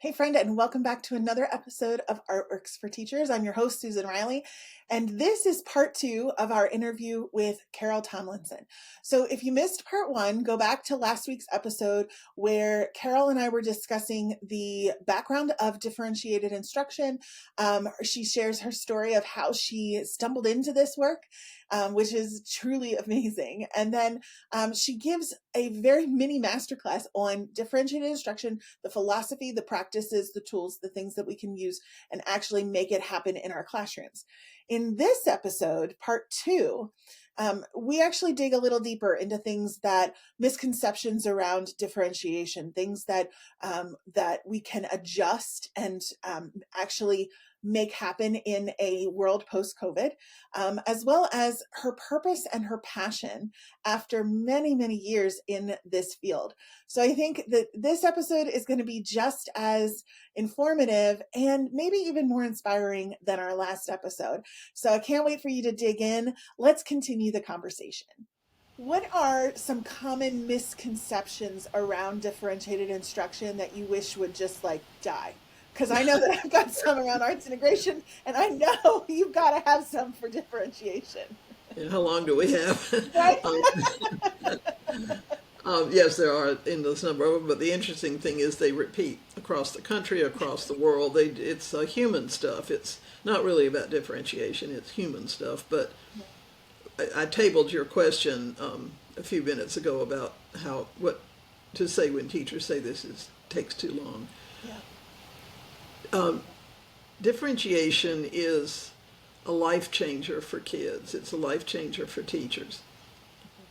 Hey, friend, and welcome back to another episode of Artworks for Teachers. I'm your host, Susan Riley, and this is part two of our interview with Carol Tomlinson. So, if you missed part one, go back to last week's episode where Carol and I were discussing the background of differentiated instruction. She shares her story of how she stumbled into this work, which is truly amazing. And then she gives a very mini masterclass on differentiated instruction, the philosophy, the practices, the tools, the things that we can use and actually make it happen in our classrooms. In this episode, part two, we actually dig a little deeper into things that misconceptions around differentiation, things that that we can adjust and actually make happen in a world post-COVID, as well as her purpose and her passion after many, many years in this field. So I think that this episode is going to be just as informative and maybe even more inspiring than our last episode. So I can't wait for you to dig in. Let's continue the conversation. What are some common misconceptions around differentiated instruction that you wish would just like die? Because I know that I've got some around arts integration, and I know you've got to have some for differentiation. And how long do we have? Right? Yes, there are in this number of them, but the interesting thing is they repeat across the country, across the world. It's human stuff. It's not really about differentiation. It's human stuff. But I tabled your question a few minutes ago about what to say when teachers say takes too long. Yeah. Differentiation is a life changer for kids. It's a life changer for teachers.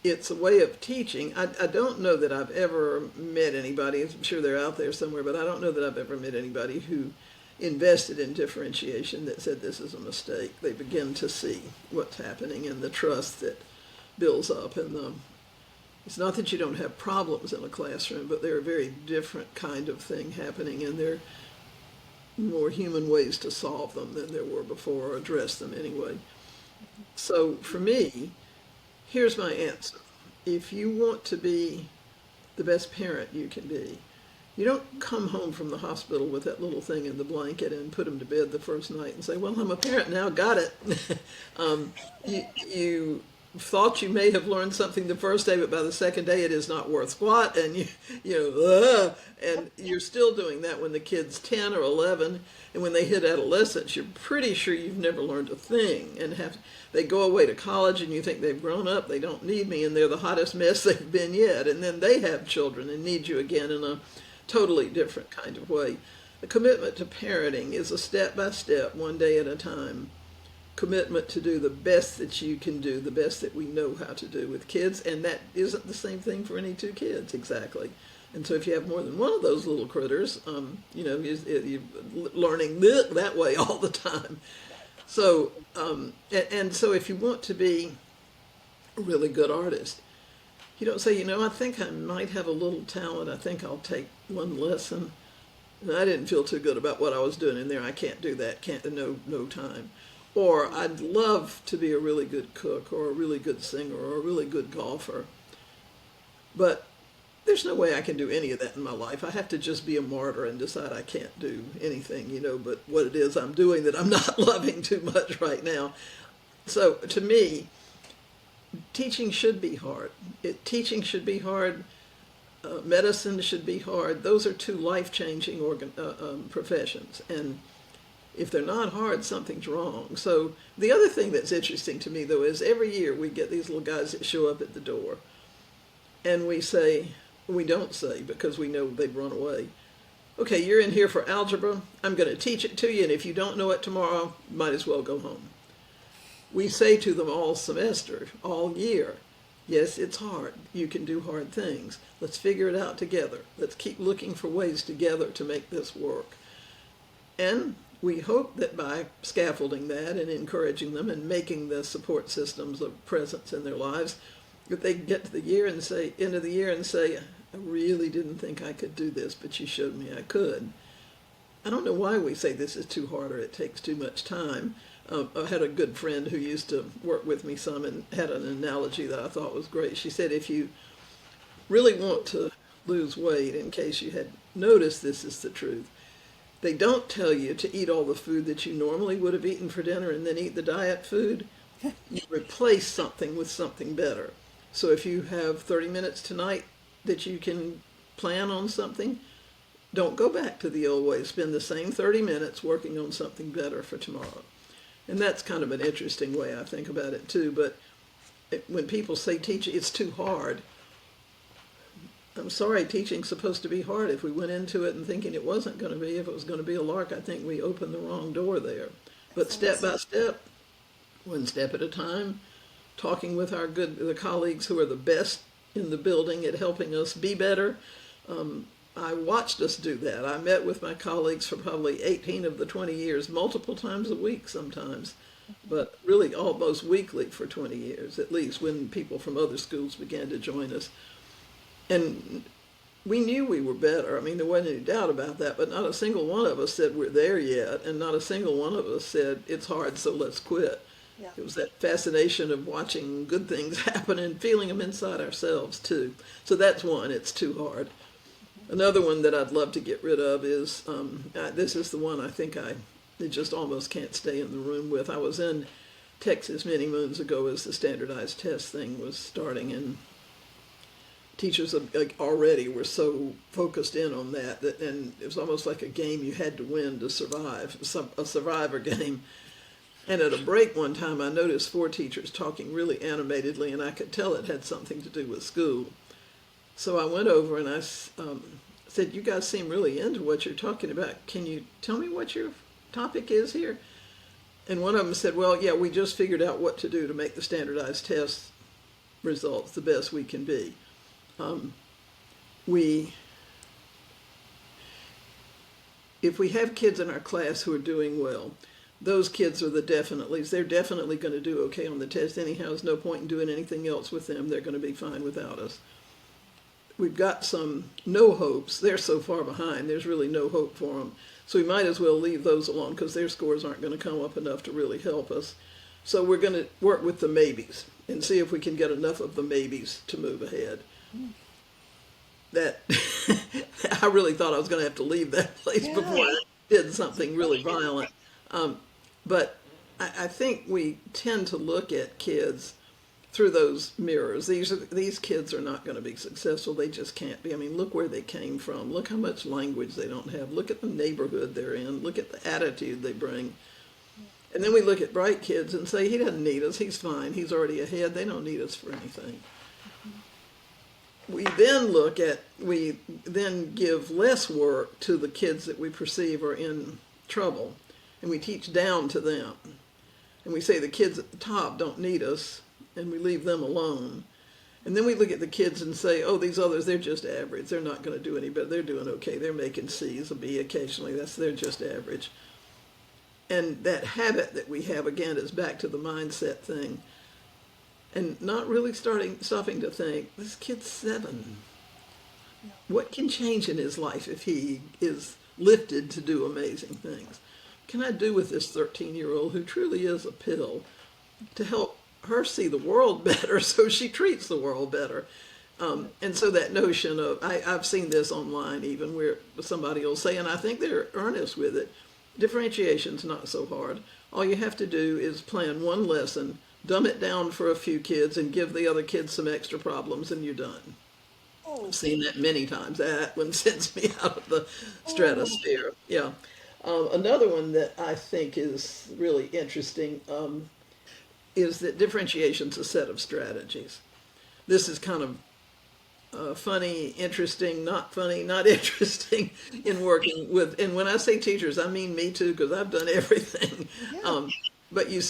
It's a way of teaching. I don't know that I've ever met anybody, I'm sure they're out there somewhere, but I don't know that I've ever met anybody who invested in differentiation that said this is a mistake. They begin to see what's happening and the trust that builds up. And it's not that you don't have problems in a classroom, but they're a very different kind of thing happening, and they're more human ways to solve them than there were before, or address them anyway. So for me, here's my answer. If you want to be the best parent you can be, you don't come home from the hospital with that little thing in the blanket and put them to bed the first night and say, well, I'm a parent now, got it. You thought you may have learned something the first day, but by the second day it is not worth squat, and and you're still doing that when the kid's 10 or 11, and when they hit adolescence, you're pretty sure you've never learned a thing, and they go away to college and you think they've grown up, they don't need me, and they're the hottest mess they've been yet, and then they have children and need you again in a totally different kind of way. The commitment to parenting is a step by step, one day at a time commitment to do the best that you can do, the best that we know how to do with kids, and that isn't the same thing for any two kids exactly. And so if you have more than one of those little critters, you're learning that way all the time. So, and so if you want to be a really good artist, you don't say, I think I might have a little talent, I think I'll take one lesson. And I didn't feel too good about what I was doing in there. I can't do that, no time. Or I'd love to be a really good cook or a really good singer or a really good golfer. But there's no way I can do any of that in my life. I have to just be a martyr and decide I can't do anything, but what it is I'm doing that I'm not loving too much right now. So to me, teaching should be hard. Teaching should be hard. Medicine should be hard. Those are two life-changing professions. And if they're not hard, something's wrong. So the other thing that's interesting to me, though, is every year we get these little guys that show up at the door. And we don't say, because we know they've run away, okay, you're in here for algebra. I'm going to teach it to you, and if you don't know it tomorrow, might as well go home. We say to them all semester, all year, yes, it's hard. You can do hard things. Let's figure it out together. Let's keep looking for ways together to make this work. And we hope that by scaffolding that and encouraging them and making the support systems a presence in their lives, if they get to the end of the year and say, I really didn't think I could do this, but you showed me I could. I don't know why we say this is too hard or it takes too much time. I had a good friend who used to work with me some and had an analogy that I thought was great. She said, if you really want to lose weight, in case you had noticed, this is the truth. They don't tell you to eat all the food that you normally would have eaten for dinner and then eat the diet food. You replace something with something better. So if you have 30 minutes tonight that you can plan on something, don't go back to the old way. Spend the same 30 minutes working on something better for tomorrow. And that's kind of an interesting way I think about it too. But when people say teaching, it's too hard. I'm sorry, teaching's supposed to be hard. If we went into it and thinking it wasn't going to be, if it was going to be a lark, I think we opened the wrong door there. But step by step, one step at a time, talking with the colleagues who are the best in the building at helping us be better. I watched us do that. I met with my colleagues for probably 18 of the 20 years, multiple times a week sometimes, but really almost weekly for 20 years, at least, when people from other schools began to join us. And we knew we were better. I mean, there wasn't any doubt about that, but not a single one of us said we're there yet, and not a single one of us said it's hard, so let's quit. Yeah. It was that fascination of watching good things happen and feeling them inside ourselves, too. So that's one, it's too hard. Another one that I'd love to get rid of is, this is the one I think I just almost can't stay in the room with. I was in Texas many moons ago as the standardized test thing was starting, and teachers already were so focused in on that, and it was almost like a game you had to win to survive, a survivor game. And at a break one time, I noticed 4 teachers talking really animatedly, and I could tell it had something to do with school. So I went over and I said, you guys seem really into what you're talking about. Can you tell me what your topic is here? And one of them said, well, yeah, we just figured out what to do to make the standardized test results the best we can be. If we have kids in our class who are doing well, those kids are the definitely's. They're definitely going to do okay on the test anyhow. There's no point in doing anything else with them. They're going to be fine without us. We've got some no hopes. They're so far behind, there's really no hope for them. So we might as well leave those alone because their scores aren't going to come up enough to really help us. So we're going to work with the maybes and see if we can get enough of the maybes to move ahead. That I really thought I was going to have to leave that place before I did something really violent. But I think we tend to look at kids through those mirrors. These kids are not going to be successful. They just can't be. I mean, look where they came from. Look how much language they don't have. Look at the neighborhood they're in. Look at the attitude they bring. And then we look at bright kids and say, he doesn't need us. He's fine. He's already ahead. They don't need us for anything. We then give less work to the kids that we perceive are in trouble, and we teach down to them. And we say the kids at the top don't need us, and we leave them alone. And then we look at the kids and say, oh, these others, they're just average. They're not going to do any better. They're doing okay. They're making C's or B occasionally. They're just average. And that habit that we have, again, is back to the mindset thing. And not really stopping to think, this kid's 7. What can change in his life if he is lifted to do amazing things? What can I do with this 13-year-old who truly is a pill to help her see the world better so she treats the world better? And so that notion of, I've seen this online even where somebody will say, and I think they're earnest with it, differentiation's not so hard. All you have to do is plan one lesson, dumb it down for a few kids, and give the other kids some extra problems, and you're done. I've seen that many times. That one sends me out of the stratosphere. Yeah. Another one that I think is really interesting is that differentiation's a set of strategies. This is kind of funny, interesting, not funny, not interesting in working with, and when I say teachers, I mean me too, because I've done everything. But you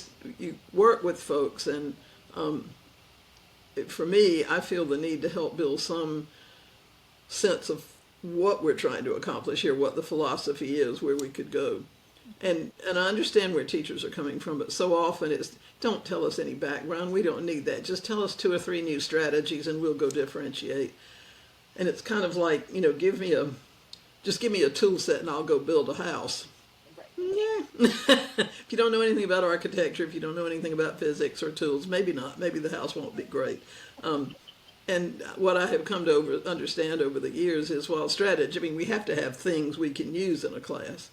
work with folks, and for me, I feel the need to help build some sense of what we're trying to accomplish here, what the philosophy is, where we could go. And I understand where teachers are coming from, but so often it's, don't tell us any background. We don't need that. Just tell us 2 or 3 new strategies and we'll go differentiate. And it's kind of like, just give me a tool set and I'll go build a house. Yeah. If you don't know anything about architecture, if you don't know anything about physics or tools, maybe not. Maybe the house won't be great. And And what I have come to understand over the years is, while strategy, I mean, we have to have things we can use in a class,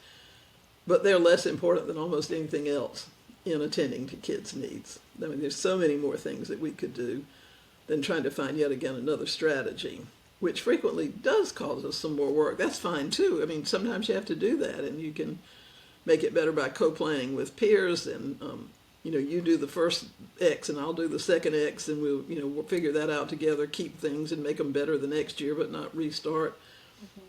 but they're less important than almost anything else in attending to kids' needs. I mean, there's so many more things that we could do than trying to find yet again another strategy, which frequently does cause us some more work. That's fine too. I mean, sometimes you have to do that, and you can make it better by co-planning with peers, and you do the first X and I'll do the second X, and we'll figure that out together, keep things and make them better the next year, but not restart.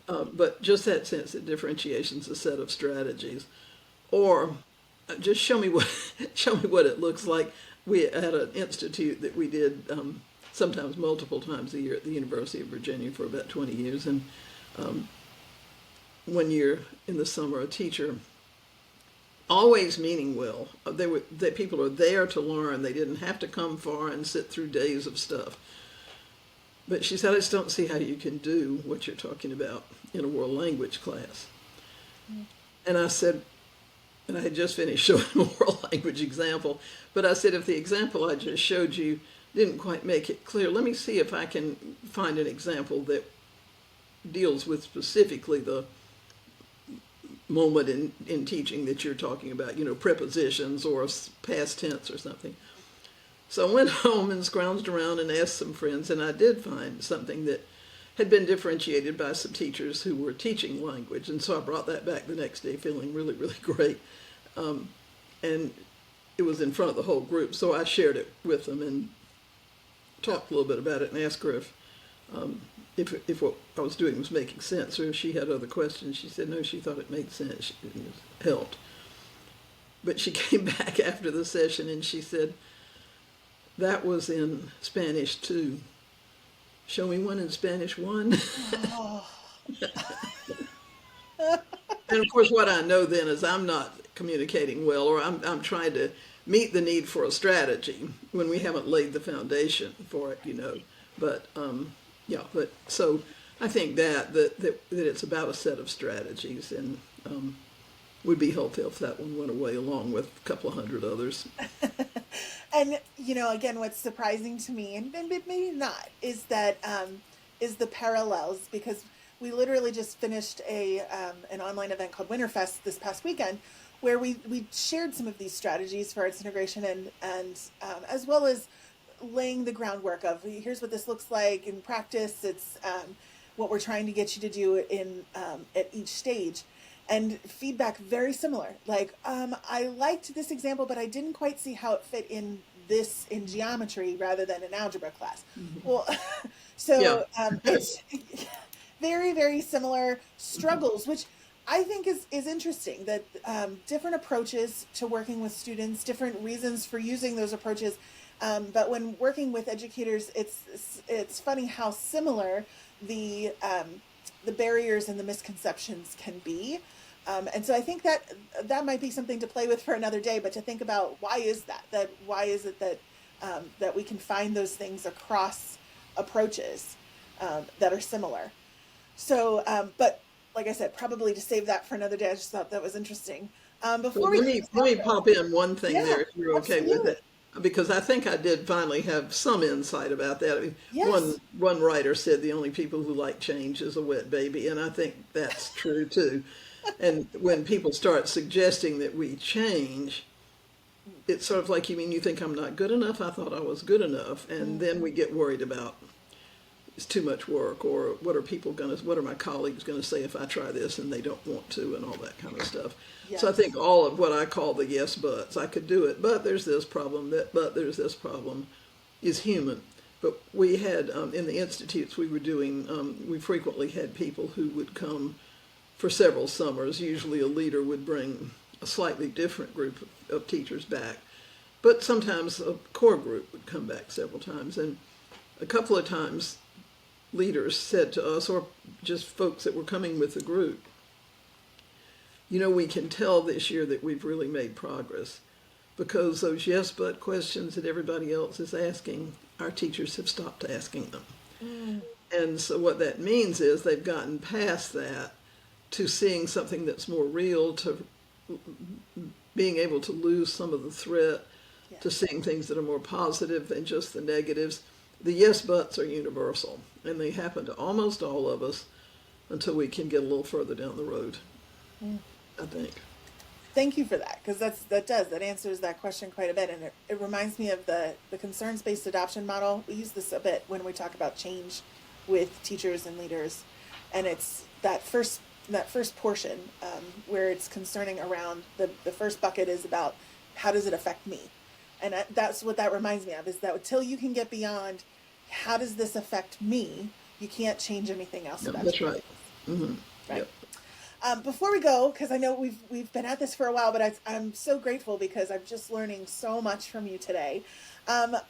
But just that sense that differentiation is a set of strategies, or just show me what it looks like. We had an institute that we did sometimes multiple times a year at the University of Virginia for about 20 years, and one year in the summer, a teacher, always meaning well, that people are there to learn. They didn't have to come far and sit through days of stuff. But she said, I just don't see how you can do what you're talking about in a world language class. And I said, and I had just finished showing a world language example, but I said, if the example I just showed you didn't quite make it clear, let me see if I can find an example that deals with specifically the moment in teaching that you're talking about, prepositions or past tense or something. So I went home and scrounged around and asked some friends, and I did find something that had been differentiated by some teachers who were teaching language. And so I brought that back the next day feeling really, really great. And it was in front of the whole group, so I shared it with them and talked a little bit about it and asked her if what I was doing was making sense, or if she had other questions. She said no, she thought it made sense. It helped. But she came back after the session and she said, that was in Spanish 2. Show me one in Spanish 1. Oh. And of course, what I know then is I'm not communicating well, or I'm trying to meet the need for a strategy when we haven't laid the foundation for it, But but so I think that it's about a set of strategies, and would be helpful if that one went away along with a couple of hundred others. And again, what's surprising to me, and maybe not, is that is the parallels, because we literally just finished an online event called Winterfest this past weekend, where we shared some of these strategies for arts integration, and as well as laying the groundwork of, here's what this looks like in practice. It's what we're trying to get you to do at each stage. And feedback very similar. Like, I liked this example, but I didn't quite see how it fit in geometry rather than an algebra class. Mm-hmm. Well, so it's very, very similar struggles, which I think is interesting, that different approaches to working with students, different reasons for using those approaches. But when working with educators, it's funny how similar the barriers and the misconceptions can be. And so I think that might be something to play with for another day, but to think about, why is that why is it that we can find those things across approaches that are similar. So, but like I said, probably to save that for another day. I just thought that was interesting. Before let me pop in one thing there, if you're okay absolutely. with it, because I think I did finally have some insight about that. I mean, Yes. one writer said the only people who like change is a wet baby, and I think that's true too. And when people start suggesting that we change, it's sort of like, you think I'm not good enough? I thought I was good enough. And then we get worried about, it's too much work, or what are my colleagues going to say if I try this and they don't want to, and all that kind of stuff. Yes. So I think all of what I call the yes buts, I could do it, but there's this problem, but there's this problem, is human. But we had, in the institutes we were doing, we frequently had people who would come for several summers. Usually a leader would bring a slightly different group of teachers back, but sometimes a core group would come back several times. And a couple of times leaders said to us, or just folks that were coming with the group, we can tell this year that we've really made progress, because those yes but questions that everybody else is asking, our teachers have stopped asking them. And so what that means is they've gotten past that to seeing something that's more real, to being able to lose some of the threat, to seeing things that are more positive than just the negatives. the yes buts are universal, and they happen to almost all of us until we can get a little further down the road, I think. Thank you for that, because that answers that question quite a bit, and it reminds me of the concerns based adoption model. We use this a bit when we talk about change with teachers and leaders, and it's that first portion where it's concerning around the first bucket is about how does it affect me, and that's what that reminds me of, is that until you can get beyond how does this affect me, you can't change anything else Yeah, about that's you. right. Mm-hmm. Right. Yep. Before we go, because I know we've been at this for a while, but I'm so grateful because I'm just learning so much from you today.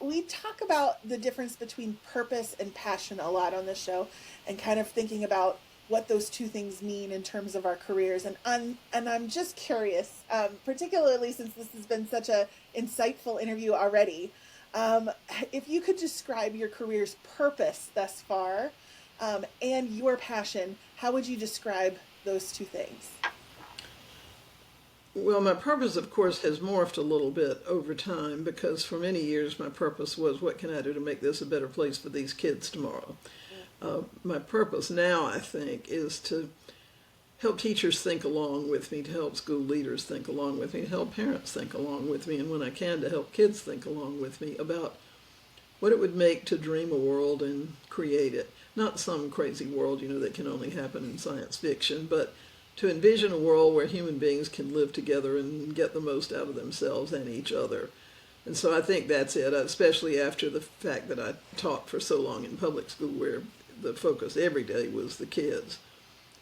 We talk about the difference between purpose and passion a lot on this show, and kind of thinking about what those two things mean in terms of our careers. And I'm just curious, particularly since this has been such a insightful interview already. Um, if you could describe your career's purpose thus far, and your passion, how would you describe those two things? Well, my purpose, of course, has morphed a little bit over time because for many years my purpose was what can I do to make this a better place for these kids tomorrow? My purpose now, I think, is to help teachers think along with me, to help school leaders think along with me, to help parents think along with me, and when I can, to help kids think along with me about what it would make to dream a world and create it. Not some crazy world, that can only happen in science fiction, but to envision a world where human beings can live together and get the most out of themselves and each other. And so I think that's it, especially after the fact that I taught for so long in public school where the focus every day was the kids.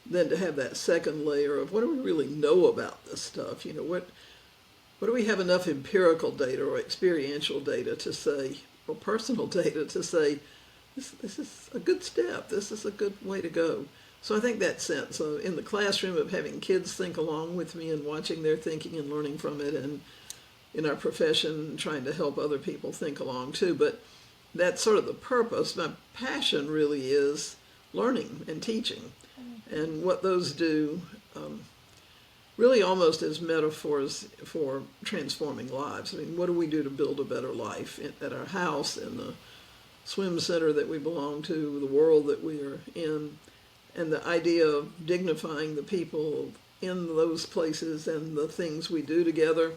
Then to have that second layer of what do we really know about this stuff? What do we have enough empirical data or experiential data to say, or personal data to say, this is a good step, this is a good way to go. So I think that sense in the classroom of having kids think along with me and watching their thinking and learning from it, and in our profession trying to help other people think along too. But that's sort of the purpose. My passion really is learning and teaching, and what those do really almost as metaphors for transforming lives. I mean, what do we do to build a better life at our house, in the swim center that we belong to, the world that we are in, and the idea of dignifying the people in those places and the things we do together.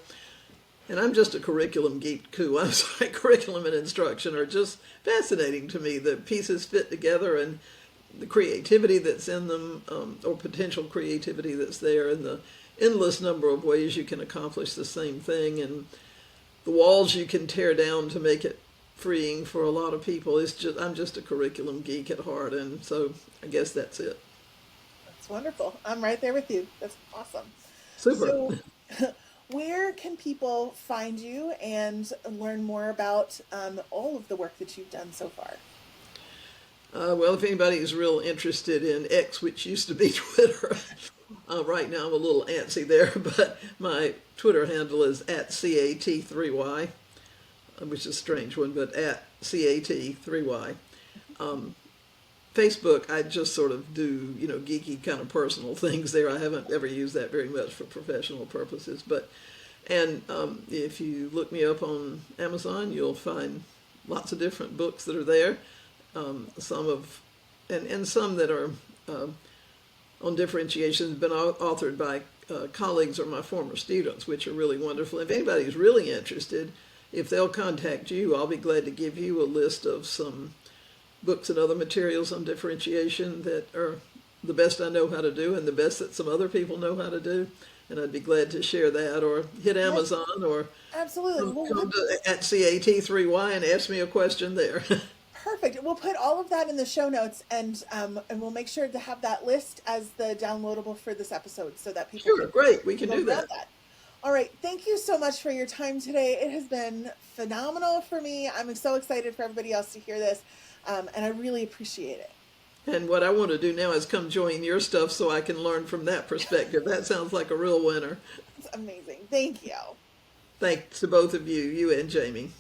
And I'm just a curriculum geek too. I'm sorry, curriculum and instruction are just fascinating to me. The pieces fit together, and the creativity that's in them, or potential creativity that's there, and the endless number of ways you can accomplish the same thing, and the walls you can tear down to make it freeing for a lot of people. I'm just a curriculum geek at heart, and so I guess that's it. That's wonderful. I'm right there with you. That's awesome. Super. So, where can people find you and learn more about all of the work that you've done so far? Well, if anybody is real interested in X, which used to be Twitter, right now I'm a little antsy there, but my Twitter handle is at CAT3Y, which is a strange one, but at CAT3Y. Facebook, I just sort of do, geeky kind of personal things there. I haven't ever used that very much for professional purposes. And if you look me up on Amazon, you'll find lots of different books that are there. Some that are on differentiation have been authored by colleagues or my former students, which are really wonderful. If anybody's really interested, if they'll contact you, I'll be glad to give you a list of some books and other materials on differentiation that are the best I know how to do and the best that some other people know how to do. And I'd be glad to share that, or hit Amazon, or Absolutely. come to at CAT3Y and ask me a question there. Perfect. We'll put all of that in the show notes, and we'll make sure to have that list as the downloadable for this episode, so that people Sure, great. We can do that. All right. Thank you so much for your time today. It has been phenomenal for me. I'm so excited for everybody else to hear this, and I really appreciate it. And what I want to do now is come join your stuff so I can learn from that perspective. That sounds like a real winner. It's amazing. Thank you. Thanks to both of you and Jamie.